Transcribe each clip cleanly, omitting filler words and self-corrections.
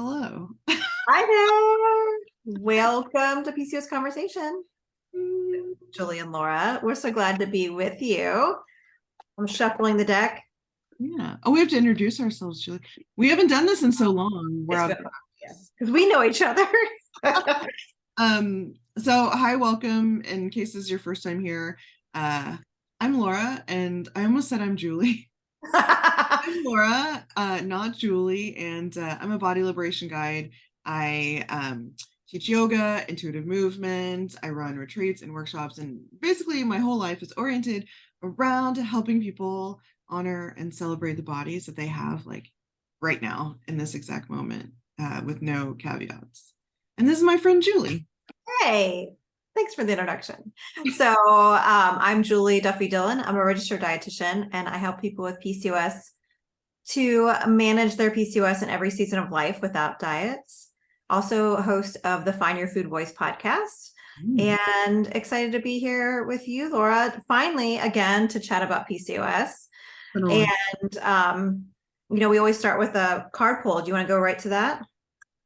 Hello. Hi there. Welcome to PCOS Conversation. Julie and Laura, we're so glad to be with you. I'm shuffling the deck. Yeah. Oh, we have to introduce ourselves, Julie. We haven't done this in so long. We're out. Yes, because we know each other. So hi, welcome. In case this is your first time here, I'm Laura, and I almost said I'm Julie. I'm Laura, not Julie, and I'm a body liberation guide. I teach yoga, intuitive movement. I run retreats and workshops, and basically my whole life is oriented around helping people honor and celebrate the bodies that they have, like right now in this exact moment, with no caveats. And this is my friend Julie. Hey, thanks for the introduction. So I'm Julie Duffy Dillon. I'm a registered dietitian, and I help people with PCOS to manage their PCOS in every season of life without diets. Also host of the Find Your Food Voice podcast. And excited to be here with you, Laura, finally again to chat about PCOS. And we always start with a card pull. Do you want to go right to that?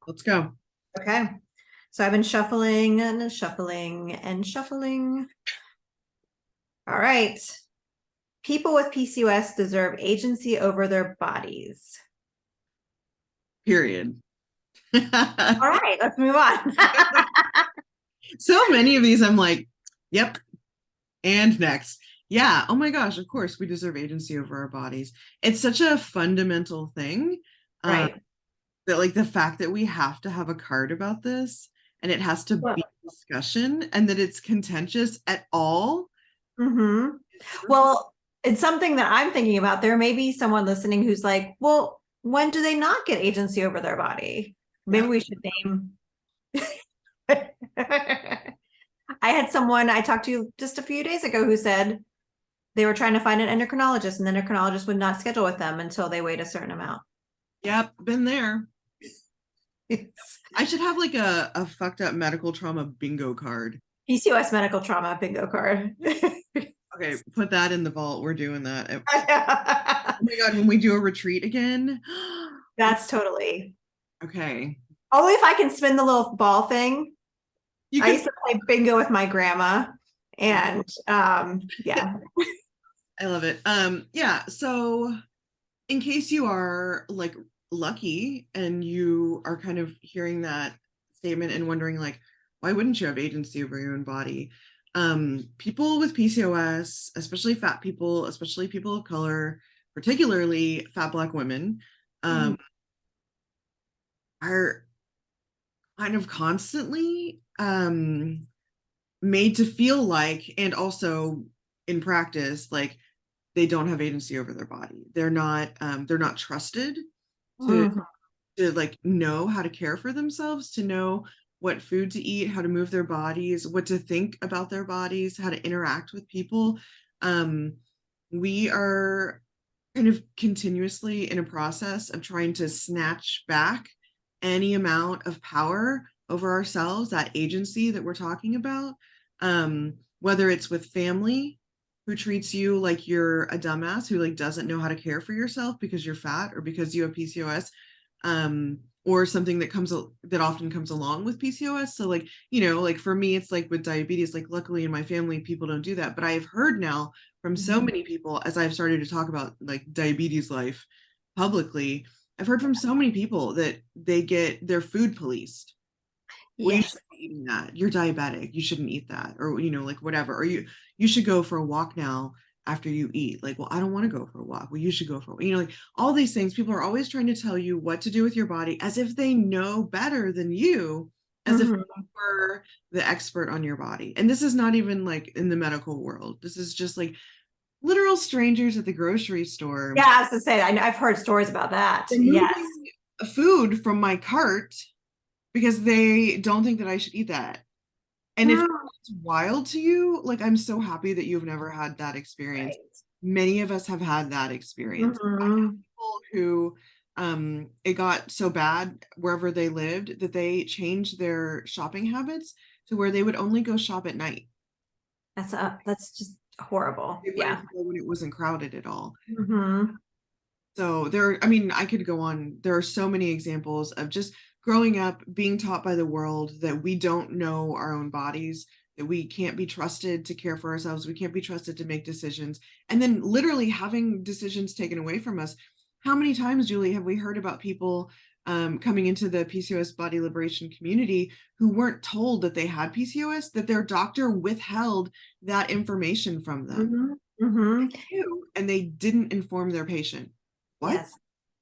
Let's go. Okay. So I've been shuffling and shuffling and shuffling. All right. People with PCOS deserve agency over their bodies. Period. All right, let's move on. So many of these, I'm like, yep. And next. Yeah. Oh my gosh. Of course, we deserve agency over our bodies. It's such a fundamental thing. Right. That like the fact that we have to have a card about this and it has to be discussion and that it's contentious at all. Mm-hmm. Well, it's something that I'm thinking about. There may be someone listening who's like, well, when do they not get agency over their body? Maybe we should name. I had someone I talked to just a few days ago who said they were trying to find an endocrinologist and the endocrinologist would not schedule with them until they weighed a certain amount. Yep, been there. I should have like a fucked up medical trauma bingo card. PCOS medical trauma bingo card. Okay, put that in the vault. We're doing that. Oh my God, when we do a retreat again. That's totally. Okay. Only if I can spin the little ball thing. I used to play bingo with my grandma. And yeah. I love it. Yeah, so in case you are like lucky and you are kind of hearing that statement and wondering like, why wouldn't you have agency over your own body? People with PCOS, especially fat people, especially people of color, particularly fat Black women, are kind of constantly made to feel like, and also in practice, like they don't have agency over their body. They're not trusted to like know how to care for themselves, to know what food to eat, how to move their bodies, what to think about their bodies, how to interact with people. We are kind of continuously in a process of trying to snatch back any amount of power over ourselves, that agency that we're talking about, whether it's with family who treats you like you're a dumbass who like doesn't know how to care for yourself because you're fat or because you have PCOS, or something that often comes along with PCOS. So like, like for me, it's like with diabetes, like luckily in my family, people don't do that. But I've heard now from so many people as I've started to talk about like diabetes life publicly, I've heard from so many people that they get their food policed. Well, you shouldn't be eating that. You're diabetic. You shouldn't eat that. Or, like whatever. Or you should go for a walk now after you eat. Like, well, I don't want to go for a walk. Well, you should go for, like all these things. People are always trying to tell you what to do with your body as if they know better than you, as if you were the expert on your body. And this is not even like in the medical world. This is just like literal strangers at the grocery store. Yeah, I was to say, I've heard stories about that. Yes. Food from my cart because they don't think that I should eat that. And if it's wild to you, like I'm so happy that you've never had that experience. Right. Many of us have had that experience. I have people who it got so bad wherever they lived that they changed their shopping habits to where they would only go shop at night. That's just horrible. Yeah, when it wasn't crowded at all. So I mean, I could go on. There are so many examples of just growing up, being taught by the world that we don't know our own bodies, that we can't be trusted to care for ourselves, we can't be trusted to make decisions, and then literally having decisions taken away from us. How many times, Julie, have we heard about people coming into the PCOS body liberation community who weren't told that they had PCOS, that their doctor withheld that information from them? Mhm. Mhm. And they didn't inform their patient. What? Yes.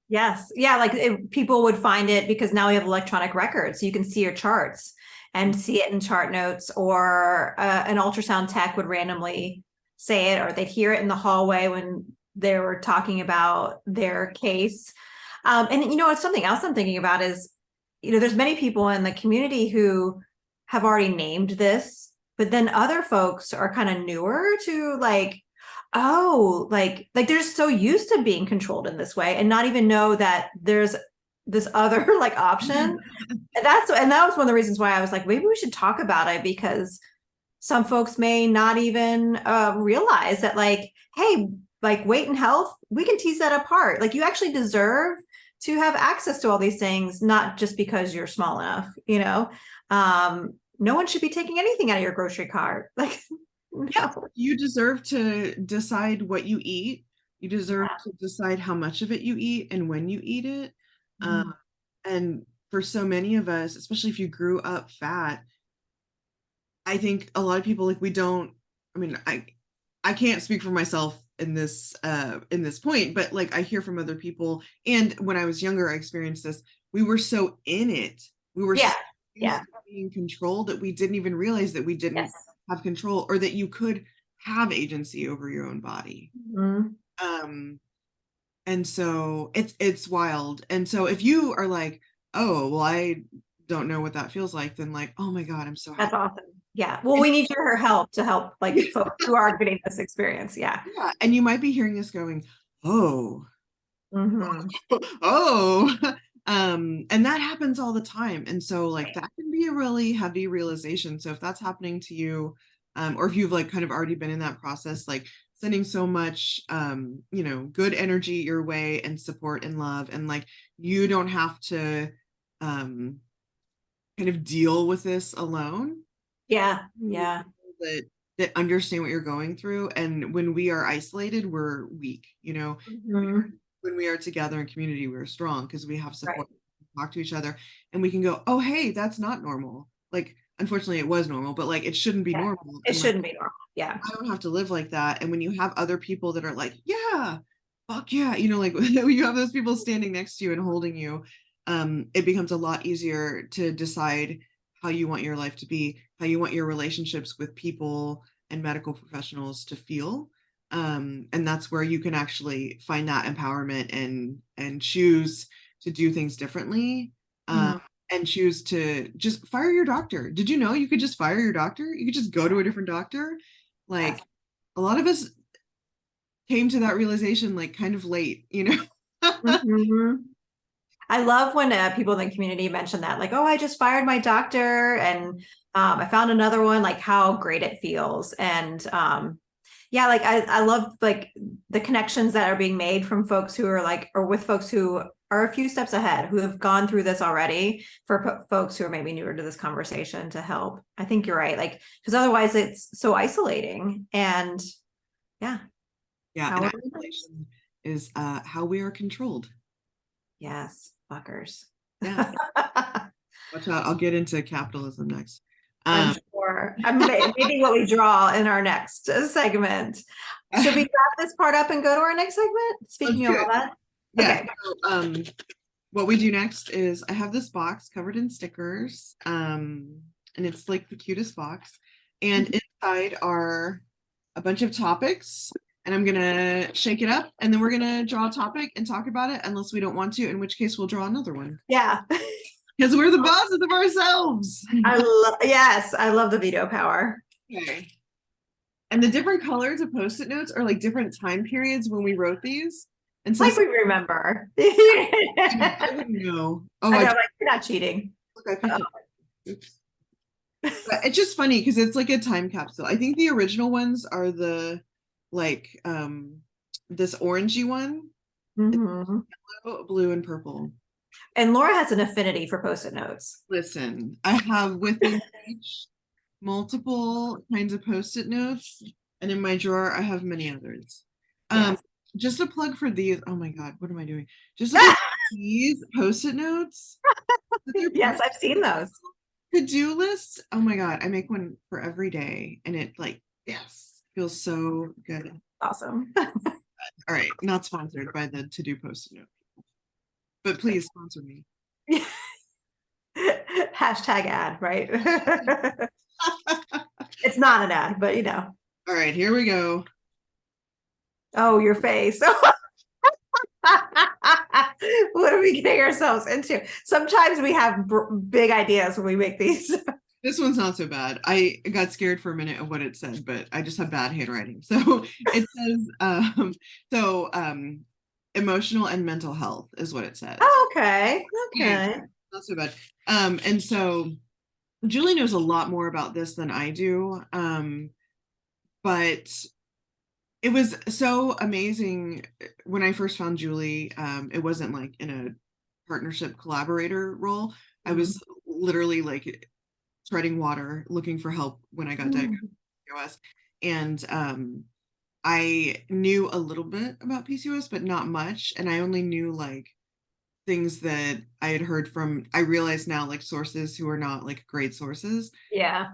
Yes. Yeah. Like people would find it because now we have electronic records. So you can see your charts and see it in chart notes, or an ultrasound tech would randomly say it, or they'd hear it in the hallway when they were talking about their case. And, it's something else I'm thinking about is, there's many people in the community who have already named this, but then other folks are kind of newer to like, oh, like they're just so used to being controlled in this way and not even know that there's this other like option. And that was one of the reasons why I was like, maybe we should talk about it, because some folks may not even realize that, like, hey, like weight and health, we can tease that apart. Like you actually deserve to have access to all these things, not just because you're small enough, no one should be taking anything out of your grocery cart. Like, Yeah, no. you deserve to decide what you eat. You deserve to decide how much of it you eat and when you eat it. Mm. And for so many of us, especially if you grew up fat, I think a lot of people, like, we don't, I mean, I can't speak for myself in this point, but like I hear from other people, and when I was younger I experienced this. We were so in it, we were Yeah. so used Yeah. to being controlled that we didn't even realize that we didn't Yes. have control, or that you could have agency over your own body. Mm. um and so it's wild. And so if you are like, oh well, I don't know what that feels like, then like, oh my God, I'm so That's happy. awesome. Yeah. Well, we need your help to help like folks who are getting this experience. Yeah. Yeah, and you might be hearing this going, oh, Hmm. oh. And that happens all the time. And so like that can be a really heavy realization. So if that's happening to you, or if you've like kind of already been in that process, like sending so much good energy your way and support and love, and like you don't have to um kind of deal with this alone. Yeah. Yeah. That understand what you're going through. And when we are isolated, we're weak, Hmm. when we are together in community, we're strong because we have Right. support, talk to each other, and we can go, oh hey, that's not normal. Like unfortunately it was normal, but like it shouldn't be Yeah. normal. It And like shouldn't be normal. Yeah. I don't have to live like that. And when you have other people that are like, yeah, fuck yeah, like you have those people standing next to you and holding you, it becomes a lot easier to decide how you want your life to be, how you want your relationships with people and medical professionals to feel. And that's where you can actually find that empowerment and choose to do things differently. um, Mhm. and choose to just fire your doctor. Did you know you could just fire your doctor? You could just go to a different doctor. Like Yes. a lot of us came to that realization like kind of late. Mhm. I love when people in the community mention that, like, oh, I just fired my doctor and I found another one, like how great it feels. And yeah, like I love like the connections that are being made from folks who are like, or with folks who are a few steps ahead, who have gone through this already, for folks who are maybe newer to this conversation to help. I think you're right. Like, because otherwise it's so isolating. And yeah, Yeah, and power. isolation is how we are controlled. Yes, fuckers. Yeah, watch out. I'll get into capitalism next. I'm um sure. Maybe what we draw in our next segment. Should we let's wrap this part up and go to our next segment? Speaking of do all it. that. Yeah, Okay. so, what we do next is I have this box covered in stickers, and it's like the cutest box, and inside are a bunch of topics, and I'm gonna shake it up, and then we're gonna draw a topic and talk about it, unless we don't want to, in which case we'll draw another one Yeah. because we're the bosses of ourselves. Yes, I love the veto power. Okay. And the different colors of post-it notes are like different time periods when we wrote these. And so Like we remember. I I wouldn't know. Oh, know, like you're not cheating. look, I picked it. Oops. But it's just funny because it's like a time capsule. I think the original ones are the like this orangey one. Mhm. Yellow, blue, and purple. And Laura has an affinity for Post-it notes. Listen, I have within each multiple kinds of Post-it notes, and in my drawer, I have many others. Um, Yes. just a plug for these. Oh my God, what am I doing? Just a plug for these Post-it notes. They're Yes, I've seen those. to-do lists. Oh my God, I make one for every day, and it like, yes, feels so good. Awesome. All right, not sponsored by the to-do Post-it note, but please sponsor me. Hashtag ad, right? It's not an ad, but you know. All right, here we go. Oh, your face. What are we getting ourselves into? Sometimes we have big ideas when we make these. This one's not so bad. I got scared for a minute of what it said, but I just have bad handwriting. So it says, emotional and mental health is what it says. Oh, okay. Yeah, Okay. not so bad. And so Julie knows a lot more about this than I do. But it was so amazing when I first found Julie. It wasn't like in a partnership collaborator role. I was literally like treading water, looking for help when I got diagnosed with PCOS. And I knew a little bit about PCOS, but not much. And I only knew like things that I had heard from, I realize now, like sources who are not like great sources. Yeah.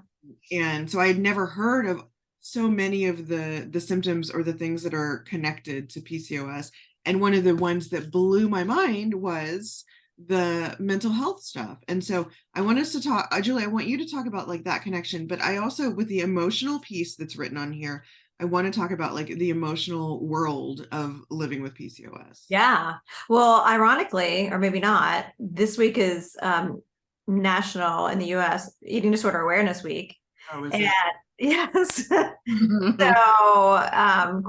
And so I had never heard of so many of the symptoms or the things that are connected to PCOS. And one of the ones that blew my mind was the mental health stuff. And so I want us to talk, Julie, I want you to talk about like that connection, but I also, with the emotional piece that's written on here, I want to talk about like the emotional world of living with PCOS. Yeah. Well, ironically, or maybe not, this week is National in the US Eating Disorder Awareness Week. Oh, is And it? yes. So,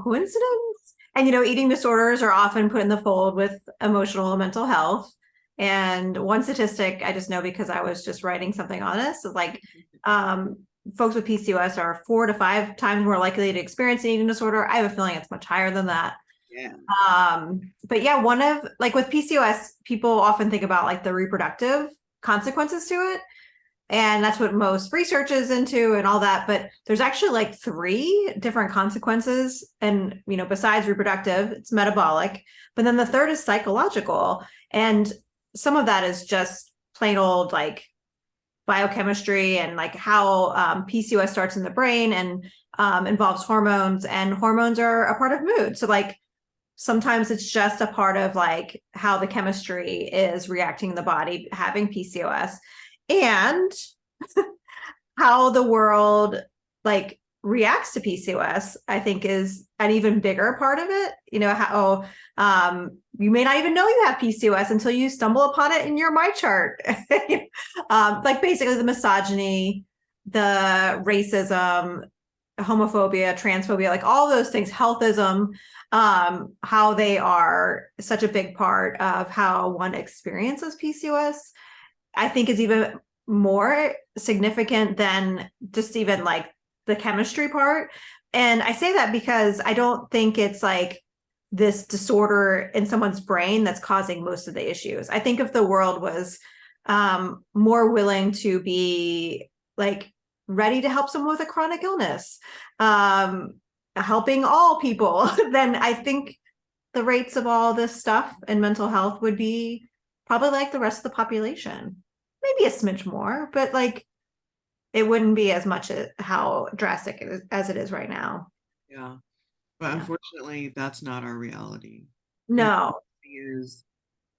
coincidence? And you know, eating disorders are often put in the fold with emotional and mental health. And one statistic I just know because I was just writing something on this is like folks with PCOS are 4 to 5 times more likely to experience an eating disorder. I have a feeling it's much higher than that. Yeah. But yeah, one of like with PCOS, people often think about like the reproductive consequences to it. And that's what most research is into and all that. But there's actually like 3 different consequences. And, you know, besides reproductive, it's metabolic. But then the third is psychological. And some of that is just plain old like biochemistry and like how PCOS starts in the brain and involves hormones. And hormones are a part of mood. So like sometimes it's just a part of like how the chemistry is reacting in the body having PCOS. And how the world like reacts to PCOS, I think is an even bigger part of it. You know, how you may not even know you have PCOS until you stumble upon it in your my chart. Like basically the misogyny, the racism, homophobia, transphobia, like all those things, healthism, how they are such a big part of how one experiences PCOS, I think is even more significant than just even like the chemistry part. And I say that because I don't think it's like this disorder in someone's brain that's causing most of the issues. I think if the world was more willing to be like ready to help someone with a chronic illness, helping all people, then I think the rates of all this stuff and mental health would be probably like the rest of the population. Maybe a smidge more, but like it wouldn't be as much how drastic as it is right now. Yeah. But Yeah. unfortunately, that's not our reality. No. Is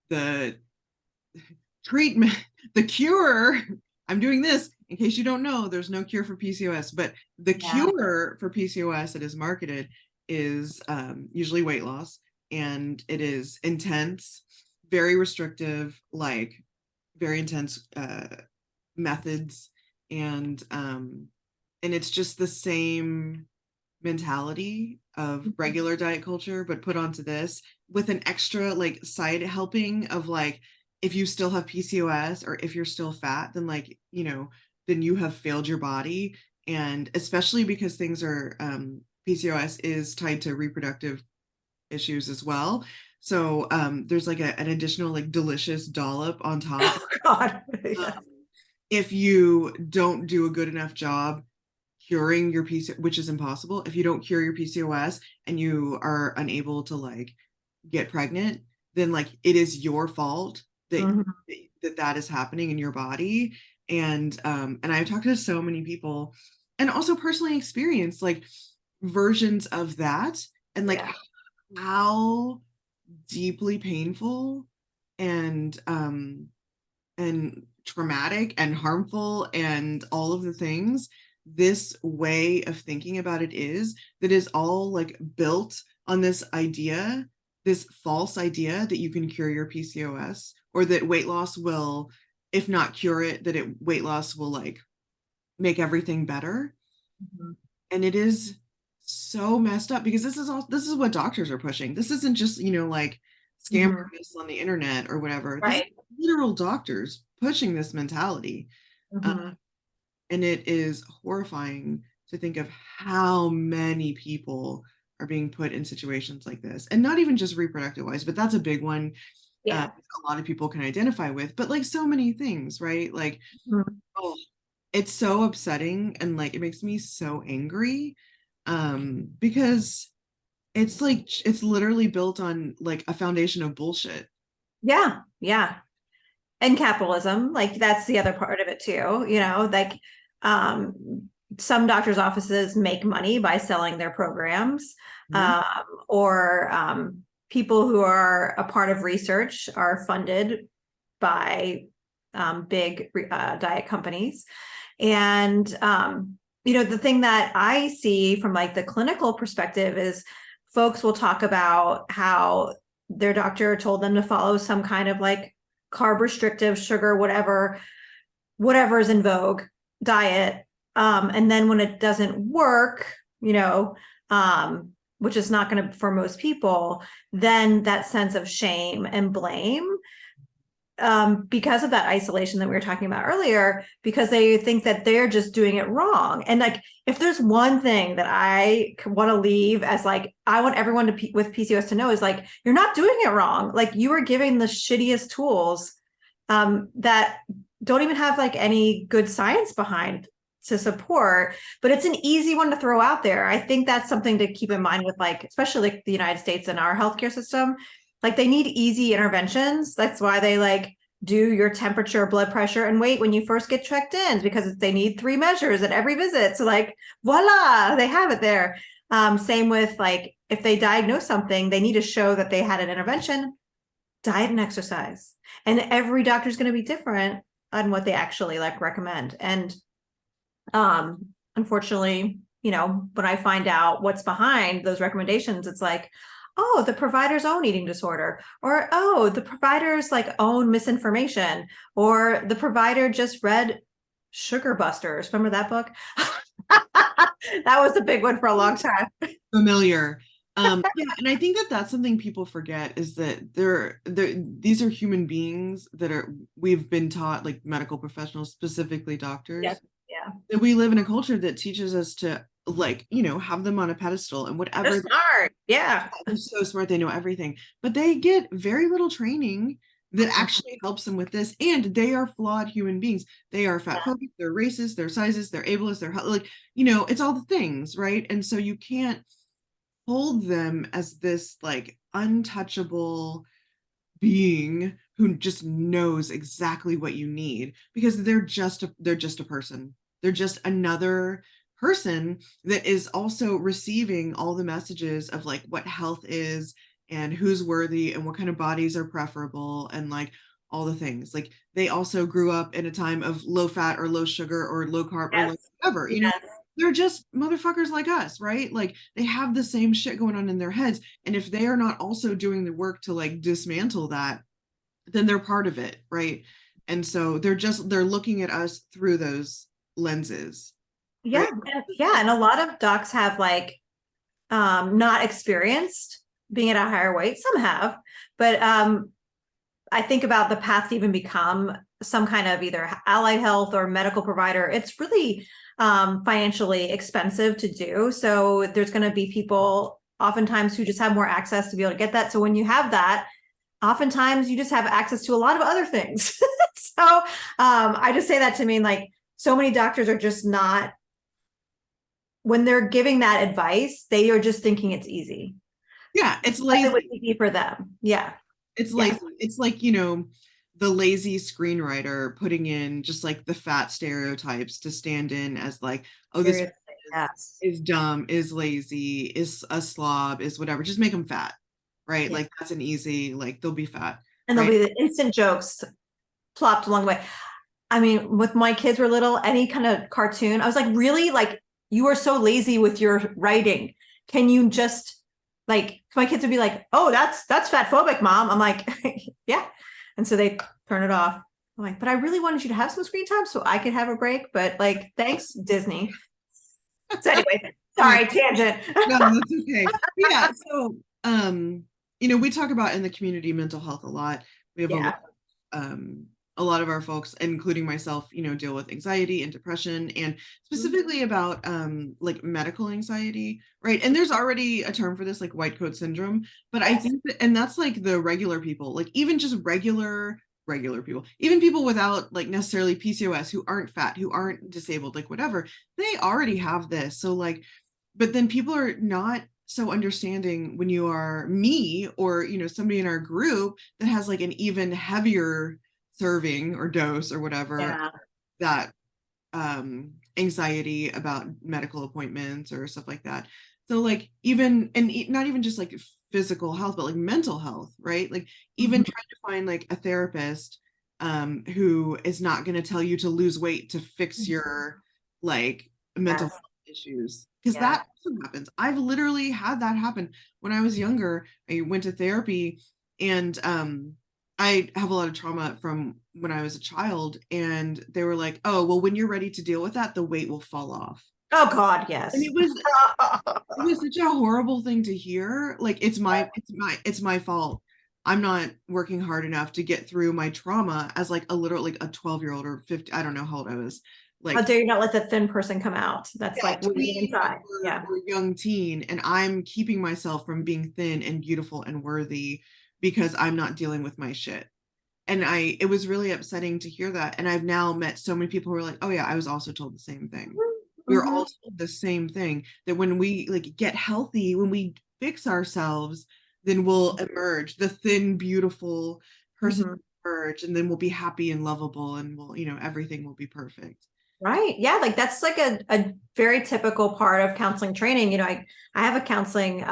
the treatment, the cure. I'm doing this in case you don't know, there's no cure for PCOS, but the cure for PCOS that is marketed is usually weight loss, and it is intense, very restrictive, like very intense methods, and it's just the same mentality of regular diet culture, but put onto this with an extra like side helping of like, if you still have PCOS or if you're still fat, then like, you know, then you have failed your body. And especially because things are, PCOS is tied to reproductive issues as well. So there's like an additional like delicious dollop on top. Oh God. Um, Yes. if you don't do a good enough job curing your PCOS, which is impossible, if you don't cure your PCOS and you are unable to like get pregnant, then like it is your fault that Mhm. that is happening in your body. And I've talked to so many people and also personally experienced like versions of that and like Yeah. how deeply painful and and traumatic and harmful and all of the things this way of thinking about it is, that is all like built on this idea, this false idea that you can cure your PCOS, or that weight loss will, if not cure it, that weight loss will like make everything better. Mhm. And it is so messed up because this is what doctors are pushing. This isn't just, like scam Mhm. artists on the internet or whatever. This is Right. literal doctors pushing this mentality. Uh, Mhm. and it is horrifying to think of how many people are being put in situations like this. And not even just reproductive wise, but that's a big one. Yeah. A lot of people can identify with, but like so many things, right? Like, Mhm. oh, it's so upsetting and like it makes me so angry because it's like it's literally built on like a foundation of bullshit. Yeah. Yeah. And capitalism, like that's the other part of it too, like um some doctors' offices make money by selling their programs, Mhm. or people who are a part of research are funded by big diet companies. And the thing that I see from like the clinical perspective is folks will talk about how their doctor told them to follow some kind of like carb restrictive, sugar, whatever is in vogue diet. And then when it doesn't work, which is not going to for most people, then that sense of shame and blame, because of that isolation that we were talking about earlier, because they think that they're just doing it wrong. And like, if there's one thing that I want to leave as like, I want everyone to with PCOS to know is like, you're not doing it wrong. Like you are giving the shittiest tools that don't even have like any good science behind to support, but it's an easy one to throw out there. I think that's something to keep in mind with like, especially like the United States and our healthcare system. Like they need easy interventions. That's why they like do your temperature, blood pressure, and weight when you first get checked in, because they need 3 measures at every visit. So like, voila, they have it there. Same with like, if they diagnose something, they need to show that they had an intervention, diet and exercise. And every doctor is going to be different on what they actually like recommend. And unfortunately, when I find out what's behind those recommendations, it's like, oh, the provider's own eating disorder, or oh, the provider's like own misinformation, or the provider just read Sugar Busters. Remember that book? That was a big one for a long time. Familiar. Yeah, and I think that that's something people forget is that these are human beings that are we've been taught, like medical professionals, specifically Yes. doctors, Yeah. that we live in a culture that teaches us to like, have them on a pedestal and They're whatever. smart. Yeah. They're so smart, they know everything, but they get very little training that Mhm. actually helps them with this. And they are flawed human beings. They are fat Yeah. phobic, they're racist, they're sizist, they're ableist, they're like, it's all the things, right? And so you can't hold them as this like untouchable being who just knows exactly what you need, because they're just a person. They're just another person that is also receiving all the messages of like what health is and who's worthy and what kind of bodies are preferable and like all the things. Like they also grew up in a time of low fat or low sugar or low carb or like Yes. whatever, Yes. they're just motherfuckers like us, right? Like they have the same shit going on in their heads. And if they are not also doing the work to like dismantle that, then they're part of it, right? And so they're looking at us through those lenses, Yeah. right? Yeah. And a lot of docs have like not experienced being at a higher weight. Some have, but I think about the path to even become some kind of either allied health or medical provider. It's really financially expensive to do. So there's going to be people oftentimes who just have more access to be able to get that. So when you have that, oftentimes you just have access to a lot of other things. So I just say that to mean like so many doctors are just not, when they're giving that advice, they are just thinking it's easy. Yeah, it's It lazy. was easy for them. Yeah. It's Yeah. lazy. It's like, you know, the lazy screenwriter putting in just like the fat stereotypes to stand in as like, oh, this Seriously. Yes. is dumb, is lazy, is a slob, is whatever. Just make them fat, right? Yeah. Like that's an easy, like they'll be fat, And there'll right? be the instant jokes plopped along the way. I mean, with my kids were little, any kind of cartoon, I was like, really? Like, you are so lazy with your writing. Can you just like, my kids would be like, oh, that's fat phobic, mom. I'm like, yeah. And so they turn it off. I'm like, but I really wanted you to have some screen time so I could have a break. But like, thanks, Disney. So anyway, Yeah, sorry, tangent. no, that's okay. Yeah, so you know, we talk about in the community mental health a lot. We have Yeah. a lot of our folks, including myself, you know, deal with anxiety and depression, and specifically about like medical anxiety, right? And there's already a term for this, like white coat syndrome, but I think that, and that's like the regular people, like even just regular people, even people without like necessarily PCOS, who aren't fat, who aren't disabled, like whatever, they already have this. So like, but then people are not so understanding when you are me, or you know, somebody in our group that has like an even heavier serving or dose or whatever, Yeah. that anxiety about medical appointments or stuff like that. So like even, and not even just like physical health, but like mental health, right? Like even trying to find like a therapist who is not going to tell you to lose weight to fix your like mental Yes. health issues, because Yeah. that also happens. I've literally had that happen when I was younger. I went to therapy, and I have a lot of trauma from when I was a child, and they were like, "Oh, well, when you're ready to deal with that, the weight will fall off." Oh God, And yes. it was such a horrible thing to hear. Like it's my fault. I'm not working hard enough to get through my trauma as like a little, like a 12-year-old or 50, I don't know how old I was. How Like dare you not let the thin person come out? That's yeah, like waiting tween inside. Yeah. or young teen, and I'm keeping myself from being thin and beautiful and worthy because I'm not dealing with my shit. And it was really upsetting to hear that. And I've now met so many people who are like, oh yeah, I was also told the same thing. We were Mm-hmm. all told the same thing, that when we like get healthy, when we fix ourselves, then we'll emerge, the thin, beautiful person Mm-hmm. will emerge, and then we'll be happy and lovable, and we'll, you know, everything will be perfect. Right. Yeah. Like that's like a very typical part of counseling training. You know, I have a counseling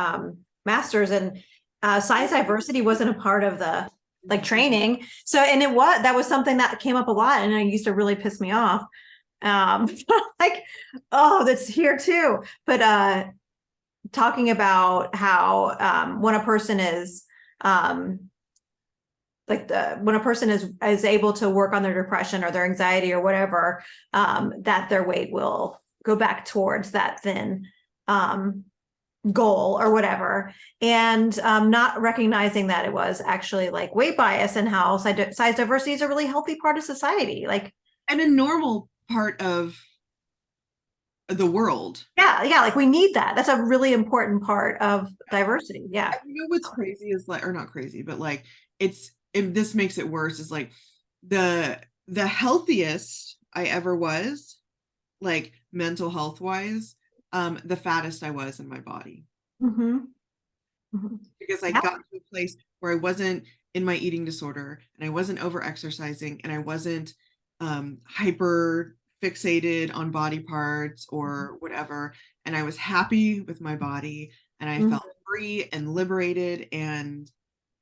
master's, and size diversity wasn't a part of the like training. So, and that was something that came up a lot, and it used to really piss me off. Um, like, oh, that's here too. But talking about how when a person is when a person is able to work on their depression or their anxiety or whatever, that their weight will go back towards that thin goal or whatever, and not recognizing that it was actually like weight bias, and how size diversity is a really healthy part of society. Like, And a normal part of the world. yeah, like we need that. That's a really important part of diversity. Yeah. And you know what's crazy is like, or not crazy, but like this makes it worse, is like the healthiest I ever was, like mental health wise, the fattest I was in my body. Mm-hmm. Mm-hmm. Because I Yeah. got to a place where I wasn't in my eating disorder, and I wasn't over exercising, and I wasn't hyper fixated on body parts or whatever. And I was happy with my body, and I Mm-hmm. felt free and liberated, and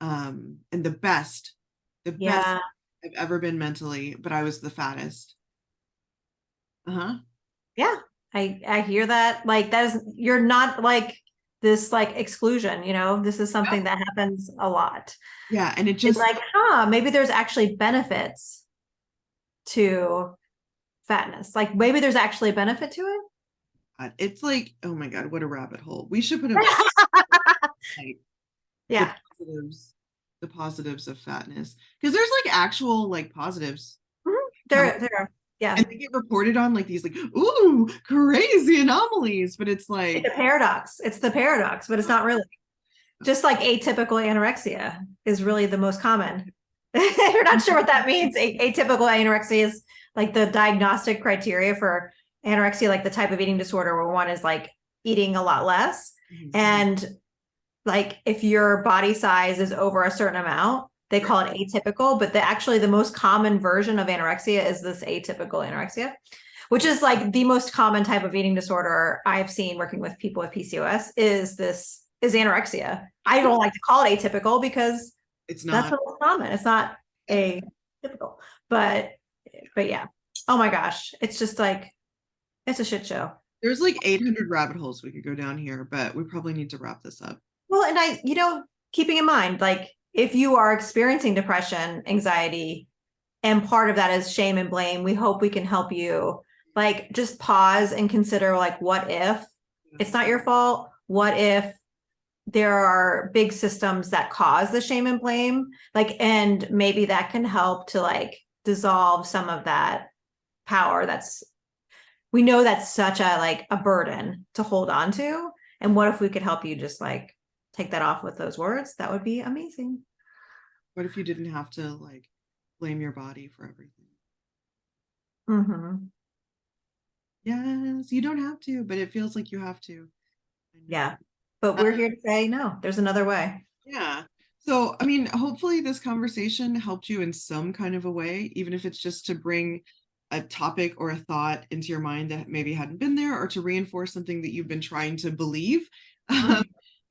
the best Yeah. I've ever been mentally, but I was the fattest. Uh-huh. Yeah. I hear that. Like that is, you're not like this like exclusion, you know, this is Yep. something that happens a lot. Yeah, and it It's just like, maybe there's actually benefits to fatness. Like maybe there's actually a benefit to it. it's like, oh my God, what a rabbit hole. We should put a like the Yeah. positives, the positives of fatness, because there's like actual like positives. Mhm. Health, There are. Yeah. And they get reported on like these like, ooh, crazy anomalies, but it's like It's a paradox. It's the paradox, but it's not really. Just like atypical anorexia is really the most common. You're not sure what that means. Atypical anorexia is like the diagnostic criteria for anorexia, like the type of eating disorder where one is like eating a lot less. And like if your body size is over a certain amount, they call it atypical, but actually the most common version of anorexia is this atypical anorexia, which is like the most common type of eating disorder I've seen working with people with PCOS is anorexia. I don't like to call it atypical because it's that's not. what's common. It's not a typical, but yeah. Oh my gosh. It's just like, it's a shit show. There's like 800 rabbit holes we could go down here, but we probably need to wrap this up. Well, and keeping in mind, like if you are experiencing depression, anxiety, and part of that is shame and blame, we hope we can help you like just pause and consider like, what if it's not your fault? What if there are big systems that cause the shame and blame? Like, and maybe that can help to like dissolve some of that power we know that's such a burden to hold on to. And what if we could help you just like take that off with those words? That would be amazing. What if you didn't have to like blame your body for everything? Mm-hmm. Yes, you don't have to, but it feels like you have to. Yeah. But we're here to say, no, there's another way. Yeah. So, I mean, hopefully this conversation helped you in some kind of a way, even if it's just to bring a topic or a thought into your mind that maybe hadn't been there, or to reinforce something that you've been trying to believe,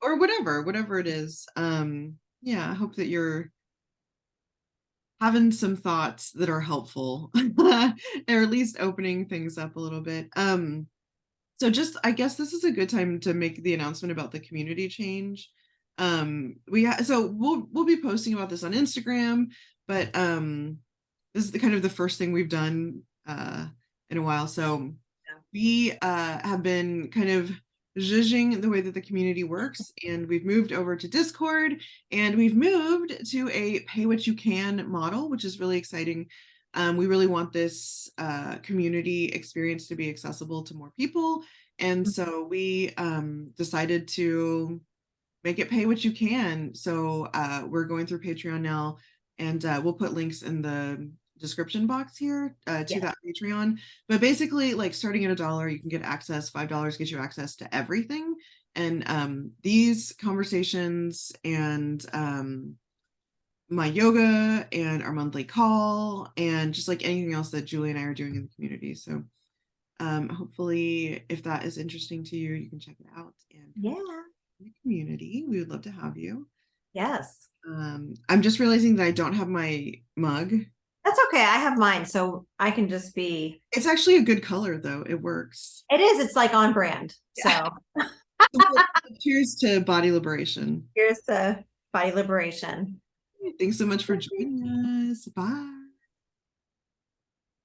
or whatever it is. Yeah, I hope that you're having some thoughts that are helpful, or at least opening things up a little bit. So just, I guess this is a good time to make the announcement about the community change. So we'll be posting about this on Instagram, but this is the kind of the first thing we've done in a while. So we have been kind of zhuzhing the way that the community works, and we've moved over to Discord, and we've moved to a pay what you can model, which is really exciting. We really want this community experience to be accessible to more people, and so we decided to make it pay what you can. So we're going through Patreon now, and we'll put links in the description box here to that Patreon. But basically, like starting at $1, you can get access. $5 gets you access to everything. And these conversations and my yoga and our monthly call and just like anything else that Julie and I are doing in the community. So hopefully if that is interesting to you, you can check it out. And in the community, we would love to have you. Yes. I'm just realizing that I don't have my mug. That's okay. I have mine, so I can just be. It's actually a good color, though. It works. It is. It's like on brand. So cheers to body liberation. Here's the body liberation. Thanks so much for joining us. Bye.